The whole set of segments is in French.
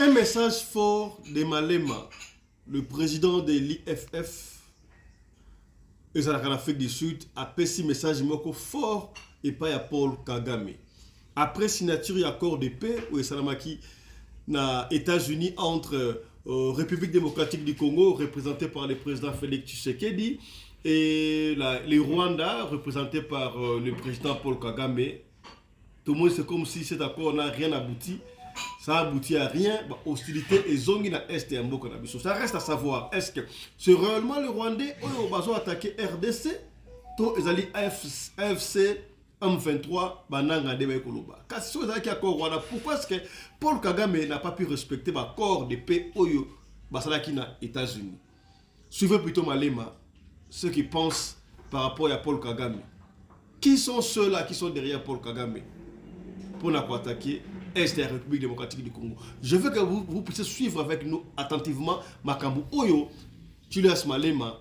Un message fort de Malema, le président de l'IFF, et ça en Afrique du Sud, a fait un message fort et pas à Paul Kagame. Après signature d'accord de paix, où Salamaki na États-Unis entre République démocratique du Congo, représentée par le président Félix Tshisekedi, et le Rwanda, représenté par le président Paul Kagame. Tout le monde, c'est comme si cet accord n'a rien abouti. Ça aboutit à rien. Hostilité et zongi na Est et Mboka na biso. Ça reste à savoir, est-ce que c'est réellement le Rwandais qui va attaquer RDC ou les alliés AFC M23 bananga de Koloba. Kasi so ezaki accord wana, pourquoi est-ce que Paul Kagame n'a pas pu respecter l'accord de paix oyo basalaki na États-Unis? Suivez plutôt Malema ceux qui pensent par rapport à Paul Kagame. Qui sont ceux-là qui sont derrière Paul Kagame pour attaquer Est de la République démocratique du Congo? Je veux que vous puissiez suivre avec nous attentivement Makambu Oyo, Julius Malema,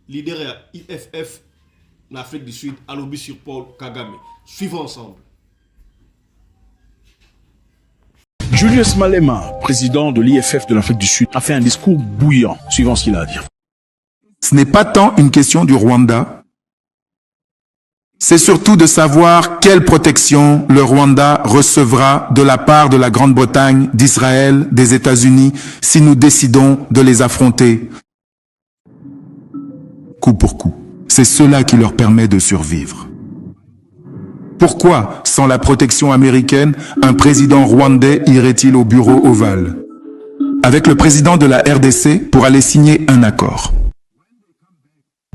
leader de l'IFF en Afrique du Sud, à lobby sur Paul Kagame. Suivons ensemble. Julius Malema, président de l'IFF de l'Afrique du Sud, a fait un discours bouillant, suivant ce qu'il a à dire. Ce n'est pas tant une question du Rwanda, c'est surtout de savoir quelle protection le Rwanda recevra de la part de la Grande-Bretagne, d'Israël, des États-Unis, si nous décidons de les affronter coup pour coup. C'est cela qui leur permet de survivre. Pourquoi, sans la protection américaine, un président rwandais irait-il au bureau ovale avec le président de la RDC pour aller signer un accord?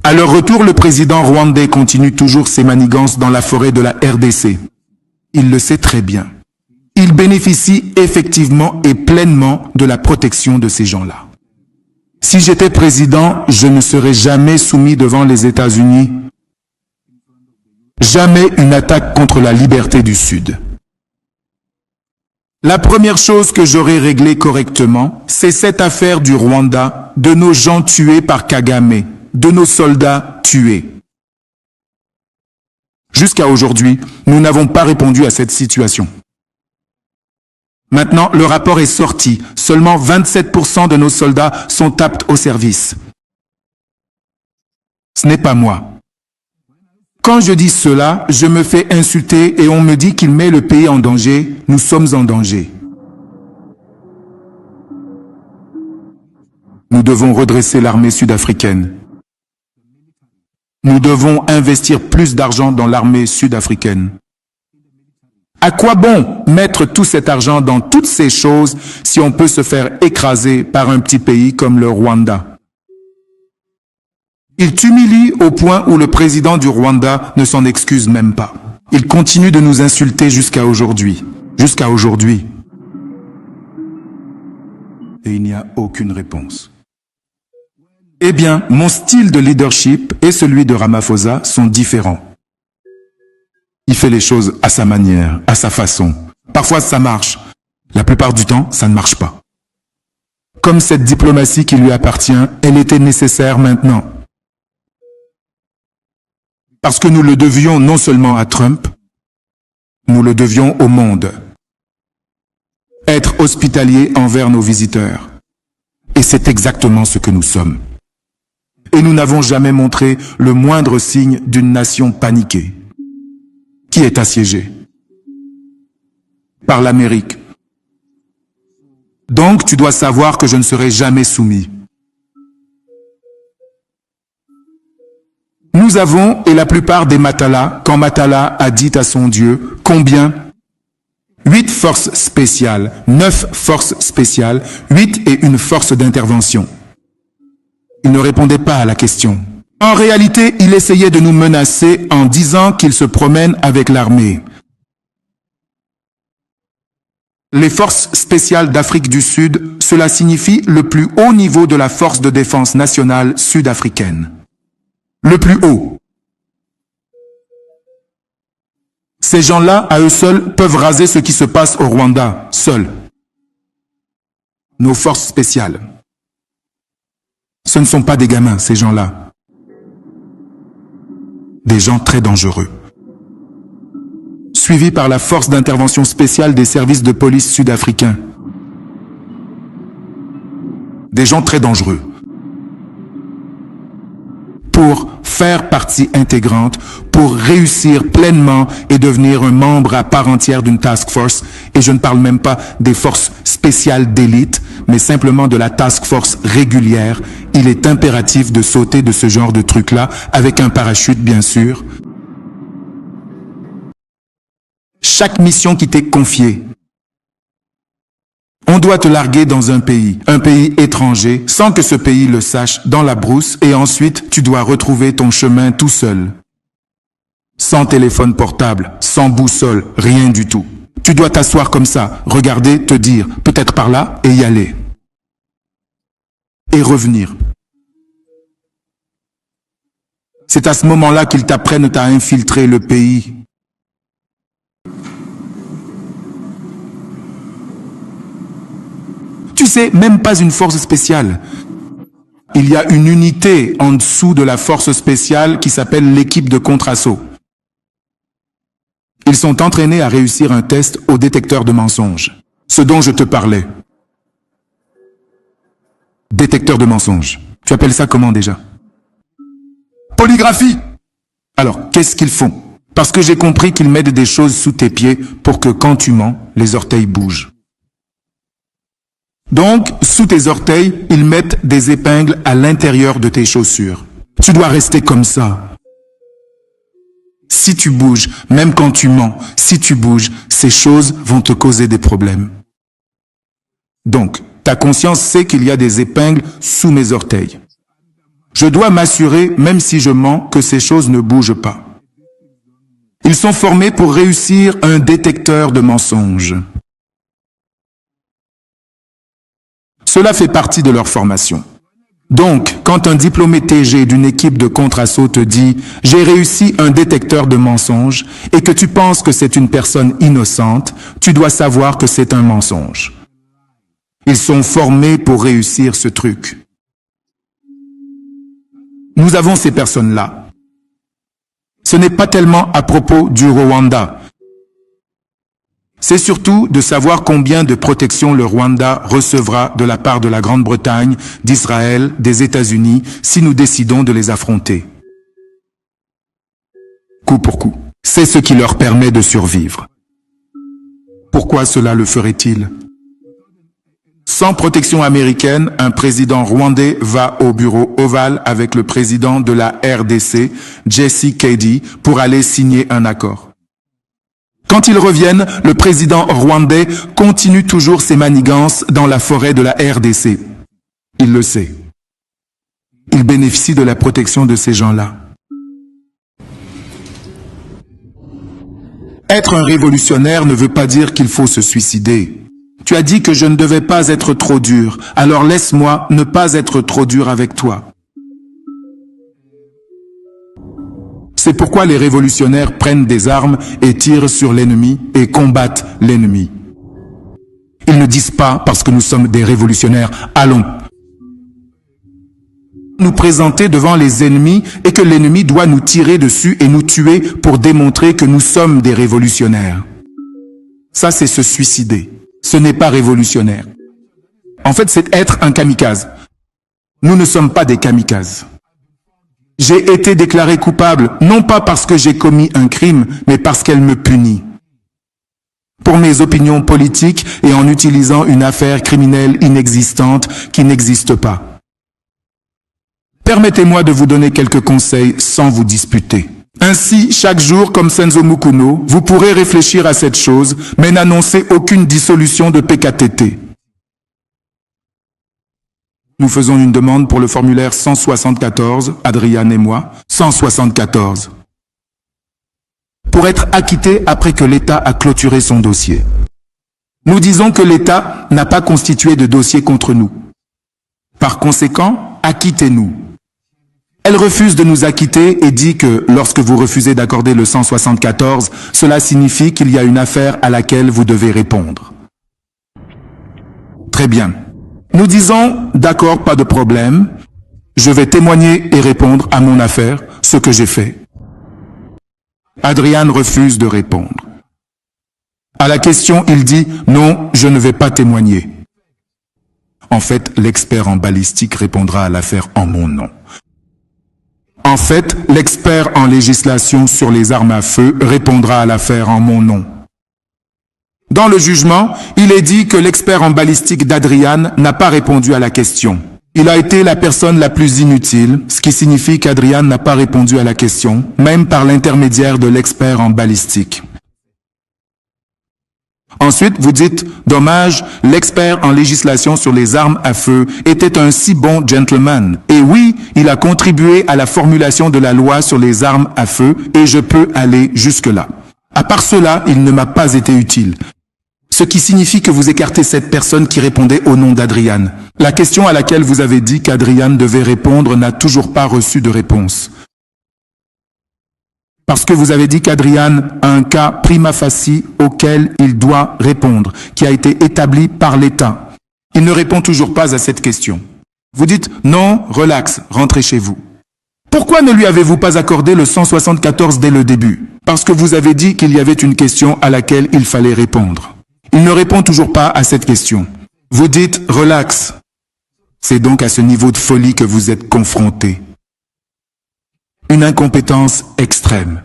À leur retour, le président rwandais continue toujours ses manigances dans la forêt de la RDC. Il le sait très bien. Il bénéficie effectivement et pleinement de la protection de ces gens-là. Si j'étais président, je ne serais jamais soumis devant les États-Unis. Jamais une attaque contre la liberté du Sud. La première chose que j'aurais réglée correctement, c'est cette affaire du Rwanda, de nos gens tués par Kagame, de nos soldats tués. Jusqu'à aujourd'hui, nous n'avons pas répondu à cette situation. Maintenant, le rapport est sorti. Seulement 27% de nos soldats sont aptes au service. Ce n'est pas moi. Quand je dis cela, je me fais insulter et on me dit qu'il met le pays en danger. Nous sommes en danger. Nous devons redresser l'armée sud-africaine. Nous devons investir plus d'argent dans l'armée sud-africaine. À quoi bon mettre tout cet argent dans toutes ces choses si on peut se faire écraser par un petit pays comme le Rwanda? Il t'humilie au point où le président du Rwanda ne s'en excuse même pas. Il continue de nous insulter jusqu'à aujourd'hui. Jusqu'à aujourd'hui. Et il n'y a aucune réponse. Eh bien, mon style de leadership et celui de Ramaphosa sont différents. Il fait les choses à sa manière, à sa façon. Parfois, ça marche. La plupart du temps, ça ne marche pas. Comme cette diplomatie qui lui appartient, elle était nécessaire maintenant. Parce que nous le devions non seulement à Trump, nous le devions au monde. Être hospitalier envers nos visiteurs. Et c'est exactement ce que nous sommes. Et nous n'avons jamais montré le moindre signe d'une nation paniquée, qui est assiégée par l'Amérique. Donc tu dois savoir que je ne serai jamais soumis. Nous avons, et la plupart des Matala, quand Matala a dit à son Dieu, combien? 8 forces spéciales, 9 forces spéciales, 8 et une force d'intervention. Il ne répondait pas à la question. En réalité, il essayait de nous menacer en disant qu'il se promène avec l'armée. Les forces spéciales d'Afrique du Sud, cela signifie le plus haut niveau de la force de défense nationale sud-africaine. Le plus haut. Ces gens-là, à eux seuls, peuvent raser ce qui se passe au Rwanda, seuls. Nos forces spéciales. Ce ne sont pas des gamins, ces gens-là. Des gens très dangereux. Suivis par la force d'intervention spéciale des services de police sud-africains. des gens très dangereux. Pour faire partie intégrante, pour réussir pleinement et devenir un membre à part entière d'une task force, et je ne parle même pas des forces spéciales d'élite, mais simplement de la task force régulière, il est impératif de sauter de ce genre de truc-là, avec un parachute bien sûr. Chaque mission qui t'est confiée, on doit te larguer dans un pays étranger, sans que ce pays le sache, dans la brousse, et ensuite tu dois retrouver ton chemin tout seul. Sans téléphone portable, sans boussole, rien du tout. Tu dois t'asseoir comme ça, regarder, te dire, peut-être par là, et y aller. Et revenir. C'est à ce moment-là qu'ils t'apprennent à infiltrer le pays. Tu sais, même pas une force spéciale. Il y a une unité en dessous de la force spéciale qui s'appelle l'équipe de contre-assaut. Ils sont entraînés à réussir un test au détecteur de mensonges. Ce dont je te parlais. Détecteur de mensonges. Tu appelles ça comment déjà? Polygraphie! Alors, qu'est-ce qu'ils font? Parce que j'ai compris qu'ils mettent des choses sous tes pieds pour que quand tu mens, les orteils bougent. Donc, sous tes orteils, ils mettent des épingles à l'intérieur de tes chaussures. Tu dois rester comme ça. Si tu bouges, même quand tu mens, si tu bouges, ces choses vont te causer des problèmes. Donc, ta conscience sait qu'il y a des épingles sous mes orteils. Je dois m'assurer, même si je mens, que ces choses ne bougent pas. Ils sont formés pour réussir un détecteur de mensonges. Cela fait partie de leur formation. Donc, quand un diplômé TG d'une équipe de contre-assaut te dit « J'ai réussi un détecteur de mensonges » et que tu penses que c'est une personne innocente, tu dois savoir que c'est un mensonge. Ils sont formés pour réussir ce truc. Nous avons ces personnes-là. Ce n'est pas tellement à propos du Rwanda. C'est surtout de savoir combien de protection le Rwanda recevra de la part de la Grande-Bretagne, d'Israël, des États-Unis, si nous décidons de les affronter. Coup pour coup. C'est ce qui leur permet de survivre. Pourquoi cela le ferait-il? Sans protection américaine, un président rwandais va au bureau ovale avec le président de la RDC, Jesse Kedi, pour aller signer un accord. Quand ils reviennent, le président rwandais continue toujours ses manigances dans la forêt de la RDC. Il le sait. Il bénéficie de la protection de ces gens-là. Être un révolutionnaire ne veut pas dire qu'il faut se suicider. Tu as dit que je ne devais pas être trop dur, alors laisse-moi ne pas être trop dur avec toi. C'est pourquoi les révolutionnaires prennent des armes et tirent sur l'ennemi et combattent l'ennemi. Ils ne disent pas, parce que nous sommes des révolutionnaires, allons nous présenter devant les ennemis et que l'ennemi doit nous tirer dessus et nous tuer pour démontrer que nous sommes des révolutionnaires. Ça, c'est se suicider. Ce n'est pas révolutionnaire. En fait, c'est être un kamikaze. Nous ne sommes pas des kamikazes. J'ai été déclaré coupable, non pas parce que j'ai commis un crime, mais parce qu'elle me punit. Pour mes opinions politiques et en utilisant une affaire criminelle inexistante qui n'existe pas. Permettez-moi de vous donner quelques conseils sans vous disputer. Ainsi, chaque jour, comme Senzo Mukuno, vous pourrez réfléchir à cette chose, mais n'annoncez aucune dissolution de PKTT. Nous faisons une demande pour le formulaire 174, Adrian et moi, 174. Pour être acquitté après que l'État a clôturé son dossier. Nous disons que l'État n'a pas constitué de dossier contre nous. Par conséquent, acquittez-nous. Elle refuse de nous acquitter et dit que lorsque vous refusez d'accorder le 174, cela signifie qu'il y a une affaire à laquelle vous devez répondre. Très bien. Nous disons, d'accord, pas de problème, je vais témoigner et répondre à mon affaire, ce que j'ai fait. Adrian refuse de répondre. À la question, il dit, non, je ne vais pas témoigner. En fait, l'expert en balistique répondra à l'affaire en mon nom. En fait, l'expert en législation sur les armes à feu répondra à l'affaire en mon nom. Dans le jugement, il est dit que l'expert en balistique d'Adrian n'a pas répondu à la question. Il a été la personne la plus inutile, ce qui signifie qu'Adrian n'a pas répondu à la question, même par l'intermédiaire de l'expert en balistique. Ensuite, vous dites, dommage, l'expert en législation sur les armes à feu était un si bon gentleman. Et oui, il a contribué à la formulation de la loi sur les armes à feu et je peux aller jusque-là. À part cela, il ne m'a pas été utile. Ce qui signifie que vous écartez cette personne qui répondait au nom d'Adrian. La question à laquelle vous avez dit qu'Adrian devait répondre n'a toujours pas reçu de réponse. Parce que vous avez dit qu'Adrian a un cas prima facie auquel il doit répondre, qui a été établi par l'État. Il ne répond toujours pas à cette question. Vous dites, non, relax, rentrez chez vous. Pourquoi ne lui avez-vous pas accordé le 174 dès le début? Parce que vous avez dit qu'il y avait une question à laquelle il fallait répondre. Il ne répond toujours pas à cette question. Vous dites, relax. C'est donc à ce niveau de folie que vous êtes confronté. Une incompétence extrême.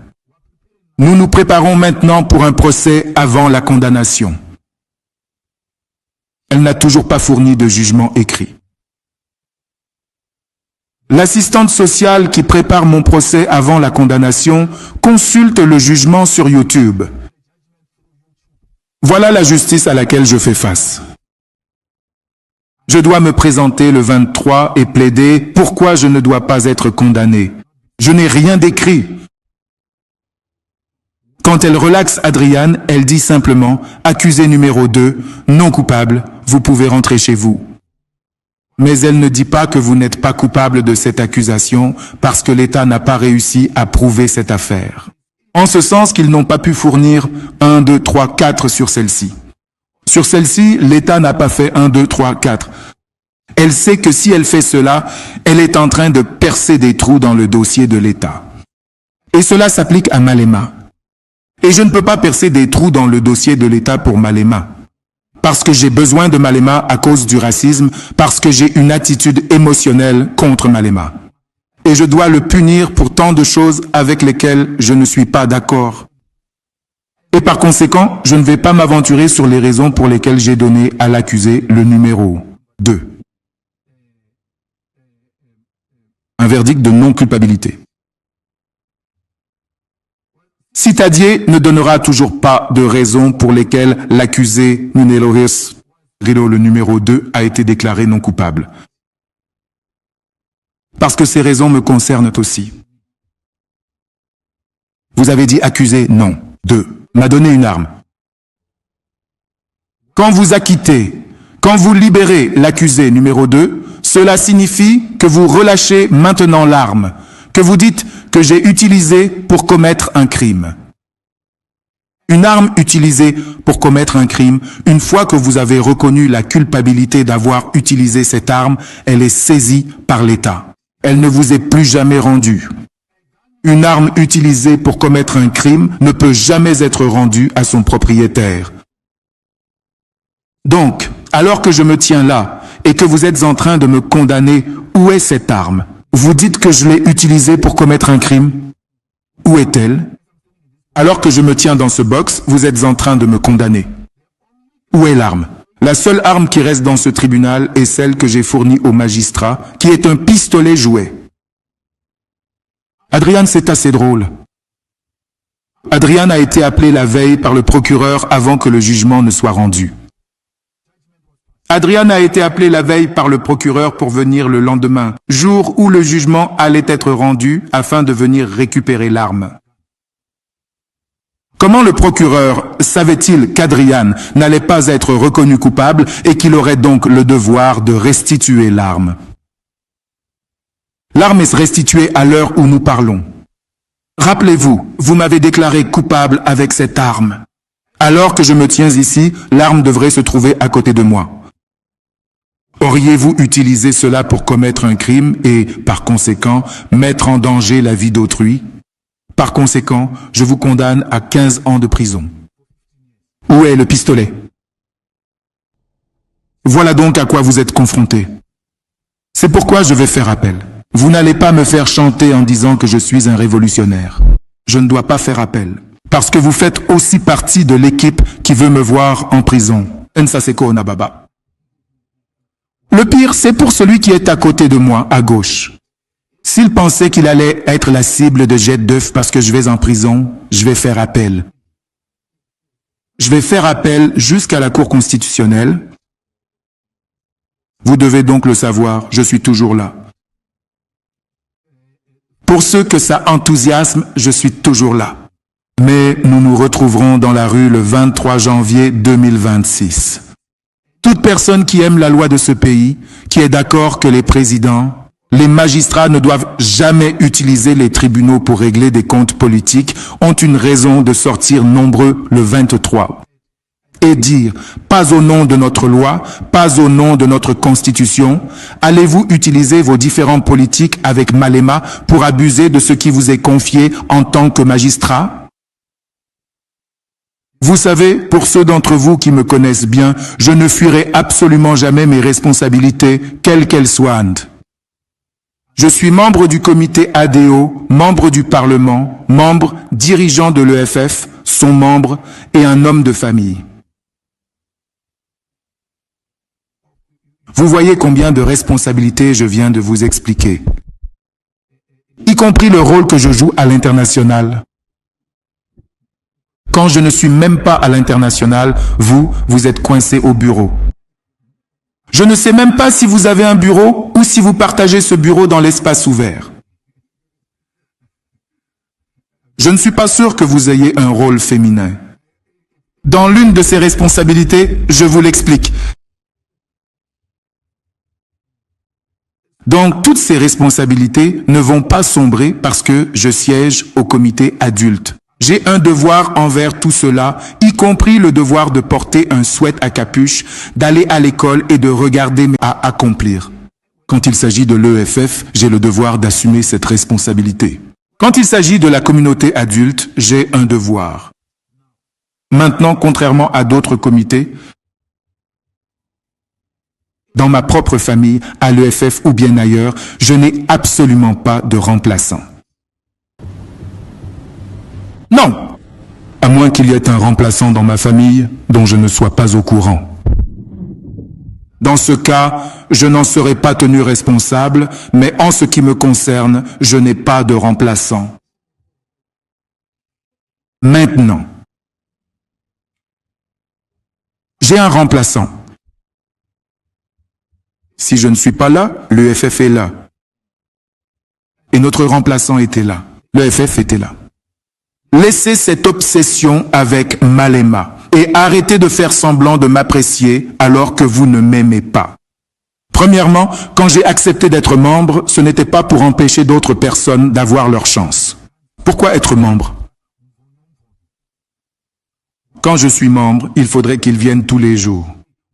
Nous nous préparons maintenant pour un procès avant la condamnation. Elle n'a toujours pas fourni de jugement écrit. L'assistante sociale qui prépare mon procès avant la condamnation consulte le jugement sur YouTube. Voilà la justice à laquelle je fais face. Je dois me présenter le 23 et plaider pourquoi je ne dois pas être condamné. Je n'ai rien d'écrit. Quand elle relaxe Adrian, elle dit simplement « Accusé numéro 2, non coupable, vous pouvez rentrer chez vous ». Mais elle ne dit pas que vous n'êtes pas coupable de cette accusation parce que l'État n'a pas réussi à prouver cette affaire. En ce sens qu'ils n'ont pas pu fournir 1, 2, 3, 4 sur celle-ci. Sur celle-ci, l'État n'a pas fait 1, 2, 3, 4. Elle sait que si elle fait cela, elle est en train de percer des trous dans le dossier de l'État. Et cela s'applique à Malema. Et je ne peux pas percer des trous dans le dossier de l'État pour Malema. Parce que j'ai besoin de Malema à cause du racisme, parce que j'ai une attitude émotionnelle contre Malema. Et je dois le punir pour tant de choses avec lesquelles je ne suis pas d'accord. Et par conséquent, je ne vais pas m'aventurer sur les raisons pour lesquelles j'ai donné à l'accusé le numéro 2. Un verdict de non-culpabilité. Citadier ne donnera toujours pas de raisons pour lesquelles l'accusé Nuneloris Rilo, le numéro 2, a été déclaré non coupable. Parce que ces raisons me concernent aussi. Vous avez dit accusé, non. 2. M'a donné une arme. Quand vous acquittez, quand vous libérez l'accusé numéro 2, cela signifie que vous relâchez maintenant l'arme, que vous dites que j'ai utilisé pour commettre un crime. Une arme utilisée pour commettre un crime, une fois que vous avez reconnu la culpabilité d'avoir utilisé cette arme, elle est saisie par l'État. Elle ne vous est plus jamais rendue. Une arme utilisée pour commettre un crime ne peut jamais être rendue à son propriétaire. Donc, alors que je me tiens là et que vous êtes en train de me condamner, où est cette arme? Vous dites que je l'ai utilisée pour commettre un crime. Où est-elle? Alors que je me tiens dans ce box, vous êtes en train de me condamner. Où est l'arme? La seule arme qui reste dans ce tribunal est celle que j'ai fournie au magistrat, qui est un pistolet jouet. Adrian, c'est assez drôle. Adrian a été appelé la veille par le procureur avant que le jugement ne soit rendu. Adrian a été appelé la veille par le procureur pour venir le lendemain, jour où le jugement allait être rendu afin de venir récupérer l'arme. Comment le procureur savait-il qu'Adrian n'allait pas être reconnu coupable et qu'il aurait donc le devoir de restituer l'arme? L'arme est restituée à l'heure où nous parlons. Rappelez-vous, vous m'avez déclaré coupable avec cette arme. Alors que je me tiens ici, l'arme devrait se trouver à côté de moi. Auriez-vous utilisé cela pour commettre un crime et, par conséquent, mettre en danger la vie d'autrui? Par conséquent, je vous condamne à 15 ans de prison. Où est le pistolet? Voilà donc à quoi vous êtes confrontés. C'est pourquoi je vais faire appel. Vous n'allez pas me faire chanter en disant que je suis un révolutionnaire. Je ne dois pas faire appel. Parce que vous faites aussi partie de l'équipe qui veut me voir en prison. Nsaseko Onababa. Le pire, c'est pour celui qui est à côté de moi, à gauche. S'il pensait qu'il allait être la cible de jet d'œufs parce que je vais en prison, je vais faire appel. Je vais faire appel jusqu'à la Cour constitutionnelle. Vous devez donc le savoir, je suis toujours là. Pour ceux que ça enthousiasme, je suis toujours là. Mais nous nous retrouverons dans la rue le 23 janvier 2026. Toute personne qui aime la loi de ce pays, qui est d'accord que les présidents, les magistrats ne doivent jamais utiliser les tribunaux pour régler des comptes politiques, ont une raison de sortir nombreux le 23. Et dire, pas au nom de notre loi, pas au nom de notre constitution, allez-vous utiliser vos différents politiques avec Malema pour abuser de ce qui vous est confié en tant que magistrat? Vous savez, pour ceux d'entre vous qui me connaissent bien, je ne fuirai absolument jamais mes responsabilités, quelles qu'elles soient. Je suis membre du comité ADO, membre du Parlement, membre, dirigeant de l'EFF, son membre et un homme de famille. Vous voyez combien de responsabilités je viens de vous expliquer, y compris le rôle que je joue à l'international. Quand je ne suis même pas à l'international, vous êtes coincé au bureau. Je ne sais même pas si vous avez un bureau ou si vous partagez ce bureau dans l'espace ouvert. Je ne suis pas sûr que vous ayez un rôle féminin. Dans l'une de ces responsabilités, je vous l'explique. Donc, toutes ces responsabilités ne vont pas sombrer parce que je siège au comité adulte. J'ai un devoir envers tout cela, y compris le devoir de porter un sweat à capuche, d'aller à l'école et de regarder à accomplir. Quand il s'agit de l'EFF, j'ai le devoir d'assumer cette responsabilité. Quand il s'agit de la communauté adulte, j'ai un devoir. Maintenant, contrairement à d'autres comités, dans ma propre famille, à l'EFF ou bien ailleurs, je n'ai absolument pas de remplaçant. Non, à moins qu'il y ait un remplaçant dans ma famille dont je ne sois pas au courant. Dans ce cas, je n'en serai pas tenu responsable, mais en ce qui me concerne, je n'ai pas de remplaçant. Maintenant, j'ai un remplaçant. Si je ne suis pas là, l'EFF est là. Et notre remplaçant était là. L'EFF était là. Laissez cette obsession avec Malema et arrêtez de faire semblant de m'apprécier alors que vous ne m'aimez pas. Premièrement, quand j'ai accepté d'être membre, ce n'était pas pour empêcher d'autres personnes d'avoir leur chance. Pourquoi être membre? Quand je suis membre, il faudrait qu'il vienne tous les jours.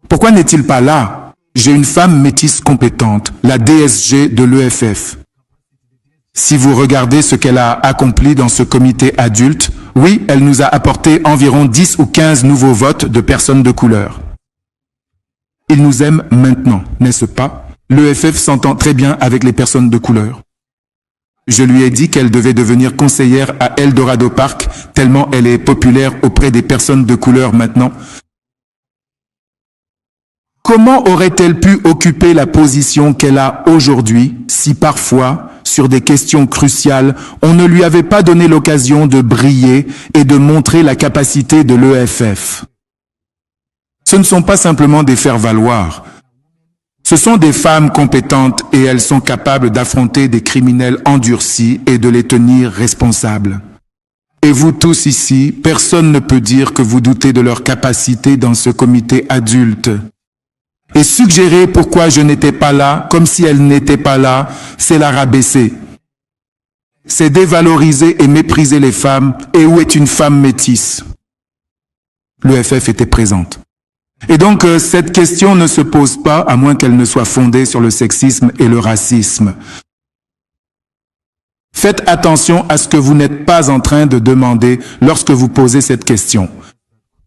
Pourquoi n'est-il pas là? J'ai une femme métisse compétente, la DSG de l'EFF. Si vous regardez ce qu'elle a accompli dans ce comité adulte, oui, elle nous a apporté environ 10 ou 15 nouveaux votes de personnes de couleur. Ils nous aiment maintenant, n'est-ce pas? L'EFF s'entend très bien avec les personnes de couleur. Je lui ai dit qu'elle devait devenir conseillère à Eldorado Park, tellement elle est populaire auprès des personnes de couleur maintenant. Comment aurait-elle pu occuper la position qu'elle a aujourd'hui si parfois, sur des questions cruciales, on ne lui avait pas donné l'occasion de briller et de montrer la capacité de l'EFF? Ce ne sont pas simplement des faire-valoir. Ce sont des femmes compétentes et elles sont capables d'affronter des criminels endurcis et de les tenir responsables. Et vous tous ici, personne ne peut dire que vous doutez de leur capacité dans ce comité adulte. Et suggérer pourquoi je n'étais pas là, comme si elle n'était pas là, c'est la rabaisser. C'est dévaloriser et mépriser les femmes. Et où est une femme métisse? L'EFF était présente. Et donc, cette question ne se pose pas, à moins qu'elle ne soit fondée sur le sexisme et le racisme. Faites attention à ce que vous n'êtes pas en train de demander lorsque vous posez cette question.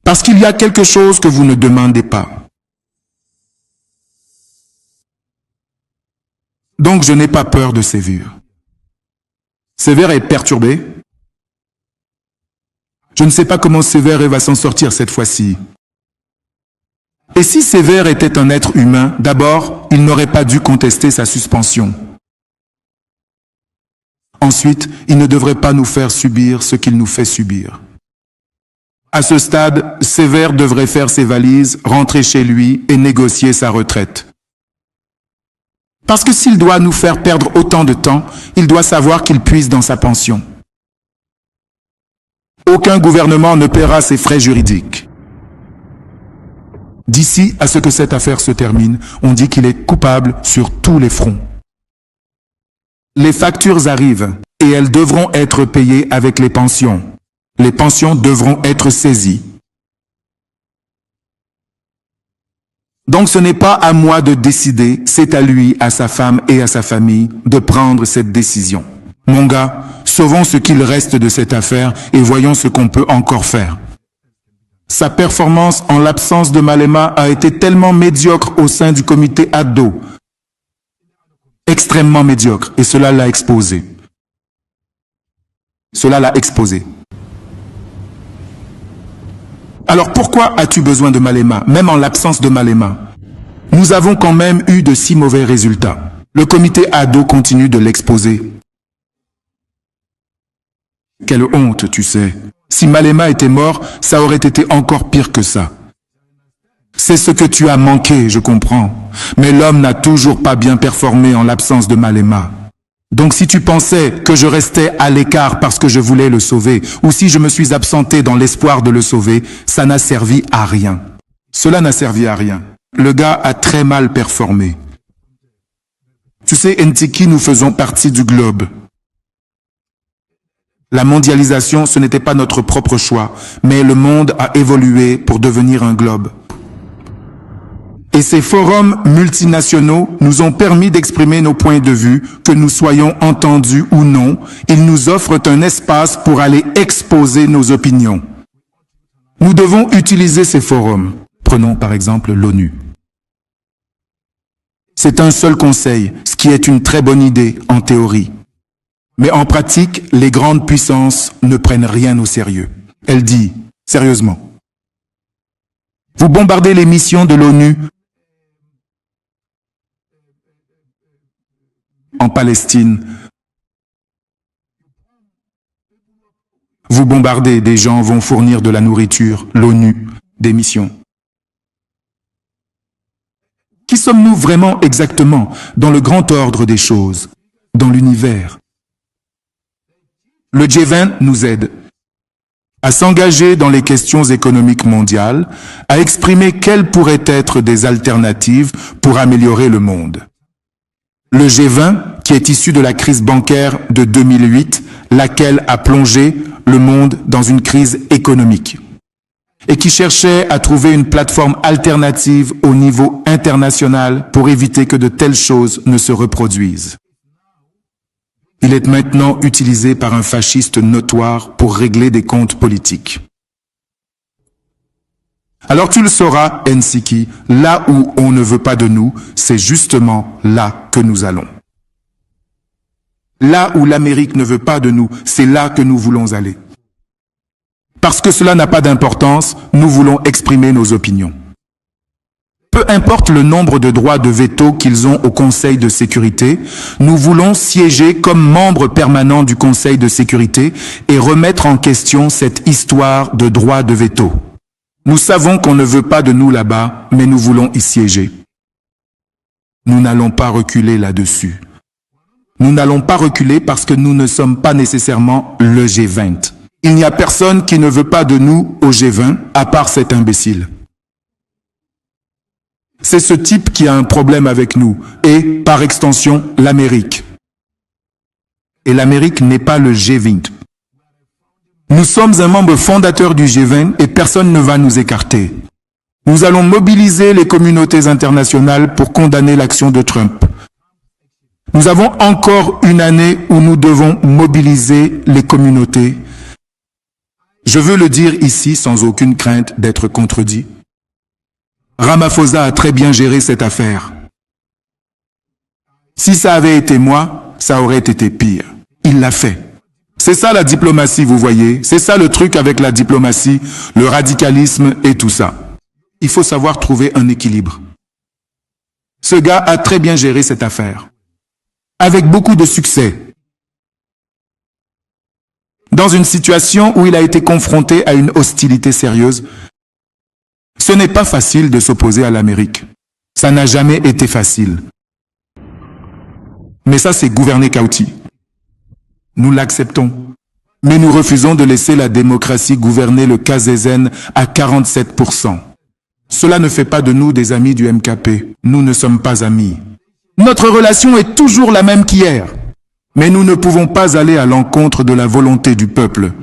Parce qu'il y a quelque chose que vous ne demandez pas. Donc je n'ai pas peur de Sévère. Sévère est perturbé. Je ne sais pas comment Sévère va s'en sortir cette fois-ci. Et si Sévère était un être humain, d'abord, il n'aurait pas dû contester sa suspension. Ensuite, il ne devrait pas nous faire subir ce qu'il nous fait subir. À ce stade, Sévère devrait faire ses valises, rentrer chez lui et négocier sa retraite. Parce que s'il doit nous faire perdre autant de temps, il doit savoir qu'il puise dans sa pension. Aucun gouvernement ne paiera ses frais juridiques. D'ici à ce que cette affaire se termine, on dit qu'il est coupable sur tous les fronts. Les factures arrivent et elles devront être payées avec les pensions. Les pensions devront être saisies. Donc ce n'est pas à moi de décider, c'est à lui, à sa femme et à sa famille de prendre cette décision. Mon gars, sauvons ce qu'il reste de cette affaire et voyons ce qu'on peut encore faire. Sa performance en l'absence de Malema a été tellement médiocre au sein du comité ADDO. Extrêmement médiocre, et cela l'a exposé. Cela l'a exposé. Alors pourquoi as-tu besoin de Malema, même en l'absence de Malema? Nous avons quand même eu de si mauvais résultats. Le comité ADDO continue de l'exposer. Quelle honte, tu sais. Si Malema était mort, ça aurait été encore pire que ça. C'est ce que tu as manqué, je comprends. Mais l'homme n'a toujours pas bien performé en l'absence de Malema. Donc si tu pensais que je restais à l'écart parce que je voulais le sauver, ou si je me suis absenté dans l'espoir de le sauver, ça n'a servi à rien. Cela n'a servi à rien. Le gars a très mal performé. Tu sais, Ntiki, nous faisons partie du globe. La mondialisation, ce n'était pas notre propre choix, mais le monde a évolué pour devenir un globe. Et ces forums multinationaux nous ont permis d'exprimer nos points de vue, que nous soyons entendus ou non. Ils nous offrent un espace pour aller exposer nos opinions. Nous devons utiliser ces forums. Prenons par exemple l'ONU. C'est un seul conseil, ce qui est une très bonne idée en théorie. Mais en pratique, les grandes puissances ne prennent rien au sérieux. Elle dit, sérieusement, vous bombardez les missions de l'ONU en Palestine. Vous bombardez, des gens vont fournir de la nourriture, l'ONU, des missions. Qui sommes-nous vraiment exactement dans le grand ordre des choses, dans l'univers? Le G20 nous aide à s'engager dans les questions économiques mondiales, à exprimer quelles pourraient être des alternatives pour améliorer le monde. Le G20, qui est issu de la crise bancaire de 2008, laquelle a plongé le monde dans une crise économique, et qui cherchait à trouver une plateforme alternative au niveau international pour éviter que de telles choses ne se reproduisent. Il est maintenant utilisé par un fasciste notoire pour régler des comptes politiques. Alors tu le sauras, Nsiki, là où on ne veut pas de nous, c'est justement là que nous allons. Là où l'Amérique ne veut pas de nous, c'est là que nous voulons aller. Parce que cela n'a pas d'importance, nous voulons exprimer nos opinions. Peu importe le nombre de droits de veto qu'ils ont au Conseil de sécurité, nous voulons siéger comme membres permanents du Conseil de sécurité et remettre en question cette histoire de droits de veto. Nous savons qu'on ne veut pas de nous là-bas, mais nous voulons y siéger. Nous n'allons pas reculer là-dessus. Nous n'allons pas reculer parce que nous ne sommes pas nécessairement le G20. Il n'y a personne qui ne veut pas de nous au G20, à part cet imbécile. C'est ce type qui a un problème avec nous, et, par extension, l'Amérique. Et l'Amérique n'est pas le G20. Nous sommes un membre fondateur du G20 et personne ne va nous écarter. Nous allons mobiliser les communautés internationales pour condamner l'action de Trump. Nous avons encore une année où nous devons mobiliser les communautés. Je veux le dire ici sans aucune crainte d'être contredit. Ramaphosa a très bien géré cette affaire. Si ça avait été moi, ça aurait été pire. Il l'a fait. C'est ça la diplomatie, vous voyez. C'est ça le truc avec la diplomatie, le radicalisme et tout ça. Il faut savoir trouver un équilibre. Ce gars a très bien géré cette affaire. Avec beaucoup de succès. Dans une situation où il a été confronté à une hostilité sérieuse, ce n'est pas facile de s'opposer à l'Amérique. Ça n'a jamais été facile. Mais ça, c'est gouverner Kauti. Nous l'acceptons. Mais nous refusons de laisser la démocratie gouverner le KZN à 47%. Cela ne fait pas de nous des amis du MKP. Nous ne sommes pas amis. Notre relation est toujours la même qu'hier. Mais nous ne pouvons pas aller à l'encontre de la volonté du peuple.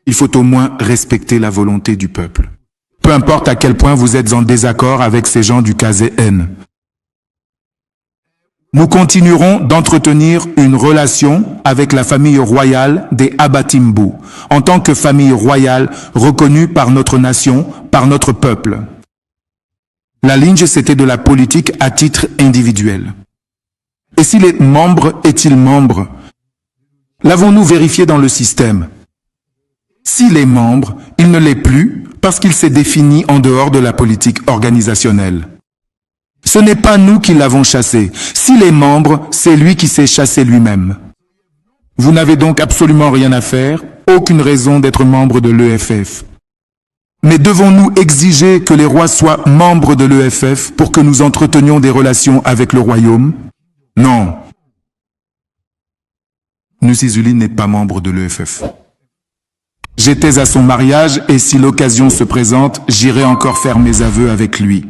Il faut au moins respecter la volonté du peuple. Peu importe à quel point vous êtes en désaccord avec ces gens du KZN. Nous continuerons d'entretenir une relation avec la famille royale des Abatimbu, en tant que famille royale reconnue par notre nation, par notre peuple. La ligne, c'était de la politique à titre individuel. Et si les membres est-il membre? L'avons-nous vérifié dans le système? S'il est membre, il ne l'est plus parce qu'il s'est défini en dehors de la politique organisationnelle. Ce n'est pas nous qui l'avons chassé. S'il est membre, c'est lui qui s'est chassé lui-même. Vous n'avez donc absolument rien à faire, aucune raison d'être membre de l'EFF. Mais devons-nous exiger que les rois soient membres de l'EFF pour que nous entretenions des relations avec le royaume? Non. Nusizuli n'est pas membre de l'EFF. J'étais à son mariage et si l'occasion se présente, j'irai encore faire mes aveux avec lui.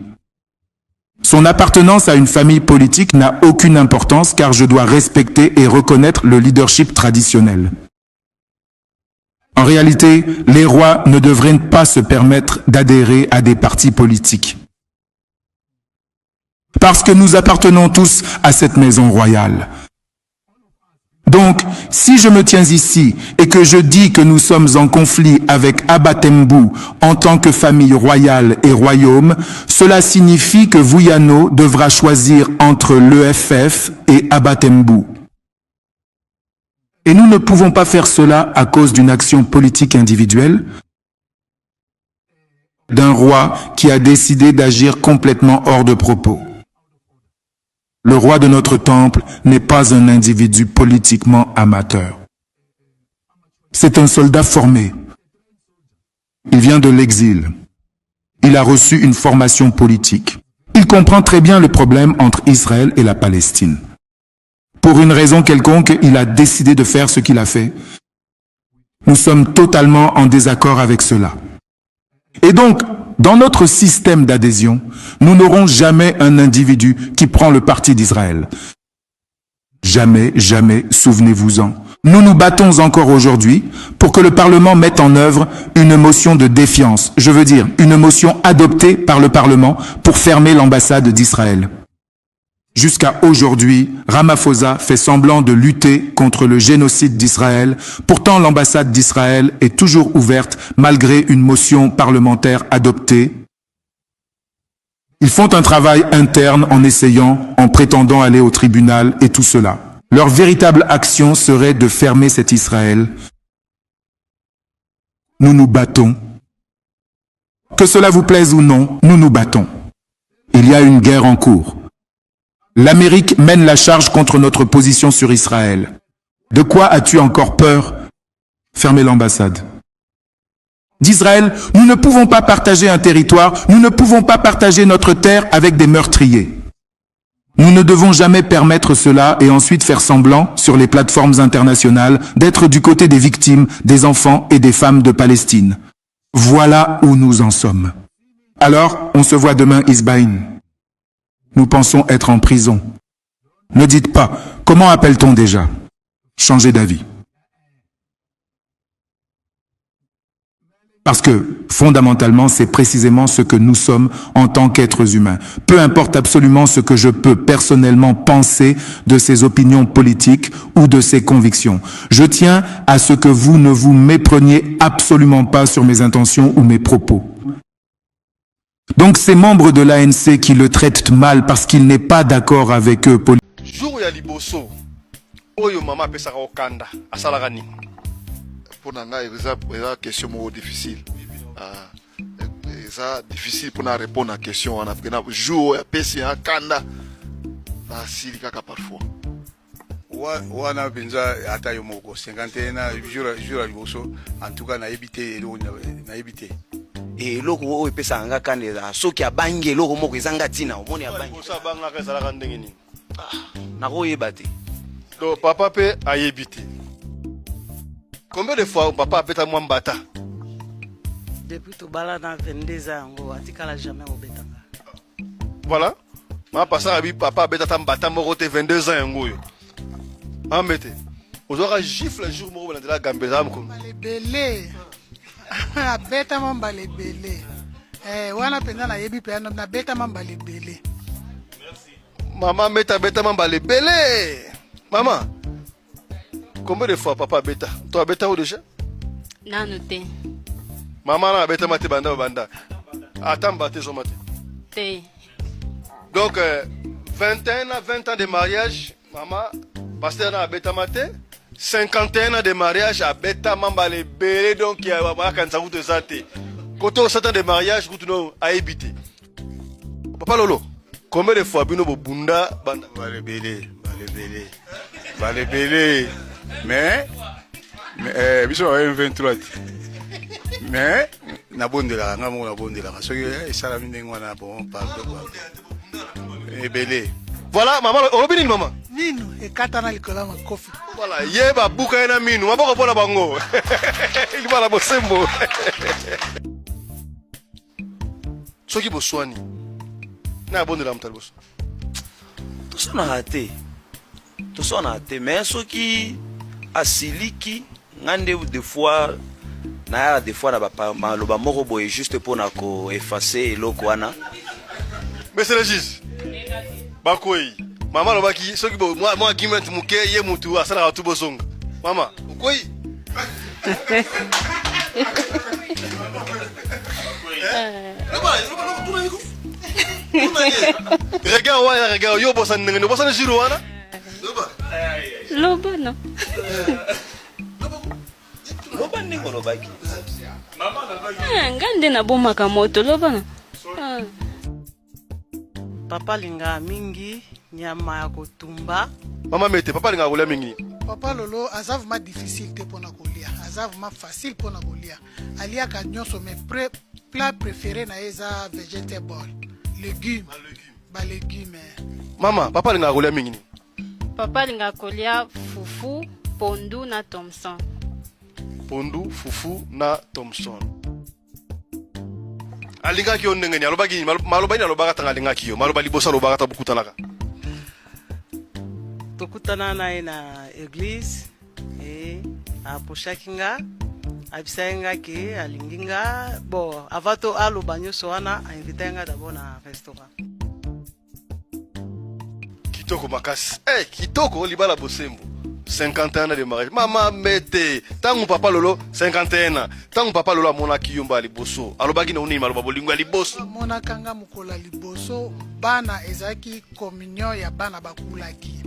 Son appartenance à une famille politique n'a aucune importance car je dois respecter et reconnaître le leadership traditionnel. En réalité, les rois ne devraient pas se permettre d'adhérer à des partis politiques. Parce que nous appartenons tous à cette maison royale. Donc, si je me tiens ici et que je dis que nous sommes en conflit avec Abatembu en tant que famille royale et royaume, cela signifie que Vuyano devra choisir entre l'EFF et Abatembu. Et nous ne pouvons pas faire cela à cause d'une action politique individuelle, d'un roi qui a décidé d'agir complètement hors de propos. Le roi de notre temple n'est pas un individu politiquement amateur. C'est un soldat formé. Il vient de l'exil. Il a reçu une formation politique. Il comprend très bien le problème entre Israël et la Palestine. Pour une raison quelconque, il a décidé de faire ce qu'il a fait. Nous sommes totalement en désaccord avec cela. Et donc, dans notre système d'adhésion, nous n'aurons jamais un individu qui prend le parti d'Israël. Jamais, jamais, souvenez-vous-en. Nous nous battons encore aujourd'hui pour que le Parlement mette en œuvre une motion de défiance, je veux dire une motion adoptée par le Parlement pour fermer l'ambassade d'Israël. Jusqu'à aujourd'hui, Ramaphosa fait semblant de lutter contre le génocide d'Israël. Pourtant, l'ambassade d'Israël est toujours ouverte malgré une motion parlementaire adoptée. Ils font un travail interne en essayant, en prétendant aller au tribunal et tout cela. Leur véritable action serait de fermer cet Israël. Nous nous battons. Que cela vous plaise ou non, nous nous battons. Il y a une guerre en cours. L'Amérique mène la charge contre notre position sur Israël. De quoi as-tu encore peur? Fermez l'ambassade. D'Israël, nous ne pouvons pas partager un territoire, nous ne pouvons pas partager notre terre avec des meurtriers. Nous ne devons jamais permettre cela et ensuite faire semblant, sur les plateformes internationales, d'être du côté des victimes, des enfants et des femmes de Palestine. Voilà où nous en sommes. Alors, on se voit demain, Isbaïn. Nous pensons être en prison. Ne dites pas, comment appelle-t-on déjà? Changez d'avis. Parce que, fondamentalement, c'est précisément ce que nous sommes en tant qu'êtres humains. Peu importe absolument ce que je peux personnellement penser de ces opinions politiques ou de ces convictions. Je tiens à ce que vous ne vous mépreniez absolument pas sur mes intentions ou mes propos. Donc ces membres de l'ANC qui le traitent mal parce qu'il n'est pas d'accord avec eux politiquement. ya liboso oyo mama apesaka okanda asalaka nini? Pour nanga eza question moko difficile. Eza difficile pour na répondre à question wana parce que na jour ya pesi akanda asili kaka parfois. Wana benza ata yo moko 51 na jour liboso en tout cas na éviter na éviter. Et loko oyo pesa nga kanda soki abange loko moko ezanga tina omoni abange. Bosa banga ezalaka ndenge nini? Na koyeba te. Donc papa pe ayebi te. Combien de fois papa a pété moi mbata? Depuis tout bala dans 22 ans, on a tikala jamais au betanga. Voilà. Ma passa abi papa beta mbata moko te 22 ans ngoyo. Ma mete. Ozora gifle un jour moko na de la gambeza mko. Balebele. A beta mamba lebele. Wana penda na yebi pe na beta mamba lebele. Merci. Maman meta beta mamba lebele. Maman. Combien de fois papa beta? Toi beta ou déjà? Non, noté. Maman a beta mate banda banda. Attends baté zo mate. Té. Donc 21 à 20 ans de mariage, maman pasteur a beta mate. 51 ans de mariage à beta mamba le belé donc il y a maman quand ça vous te zate. Quand on 7 ans de mariage, vous non à éviter. Papa Lolo, combien de fois bino bunda banda? Balebele. Mais biso va 23. Mais na bondela nga mo na bondela soki esala mindengo na bon pardon. Belé. Voilà maman, obini maman. Nino e katana likola makofi. Voilà, yeba buka na minu, maboko pona bango. Il va la bosembo. Soki boswani. Na bondela mtalboso. Tout ça na raté mais soki asiliki ngande des fois na ba maloba moko boye juste pour na ko effacer eloko wana. Monsieur le juge. Bakoi. Mama lobaki soki bo moi argument muke ye mutu asala atu bosonga. Mama, ukoi. Regarde yo bosan ngene bosan jiro wana. Loba no. Loba ndiko lobaki. Mama lobaki. Ngande na bomaka moto loba no. Papa linga mingi nyama ya kotumba. Mama mete papa linga kolia mingi. Papa Lolo azavuma difficile te pona kolia. Azavuma facile pona kolia. Alia ka nyonso mais plat préféré na eza vegetable, légumes. Ba légumes. Mama, papa linga kolia mingi. Papa linga kolia fufu, pondu na Thompson. Pondu, fufu na Thompson. Alinga ki ondenge ni alobaki maloba ni alobaka tanga alinga ki yo maloba libosa alobaka ta bukutanaka. Tokutana na église et aposhakinga abisayenga ke alinginga bon avato aloba nyoso wana invitenga d'abord na restaurant. Kitoko makasi. Kitoko libala bosembo. 50 ans de mariage. Maman mete. Tangu papa Lolo 51 ans. Tangu papa Lolo amona kiyumba liboso. Alobaki na unima aloba bolingo liboso. Mona kanga mukola liboso bana ezaki communion ya bana bakulaki.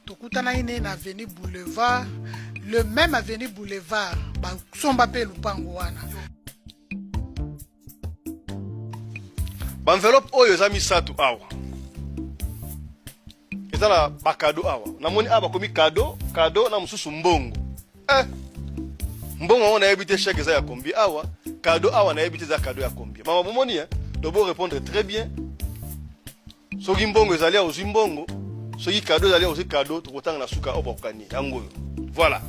Tokutana ine na avenue Boulevard, le même avenue Boulevard, ba somba pe lupango wana. Ba enveloppe oyo za misatu awa. Ezala ba cadeau awa. Namoni aba komi cadeau na mususu mbongo. Mbongo on a évité chèque za ya kombi awa, cadeau awa na évité za cadeau ya kombi. Mama bomoni dobo répondre très bien. Soki mbongo ezali ya ozimbongo. Soki cadeau ezali ya ozi cadeau, tokotanga na suka obokani. Yango. Voilà.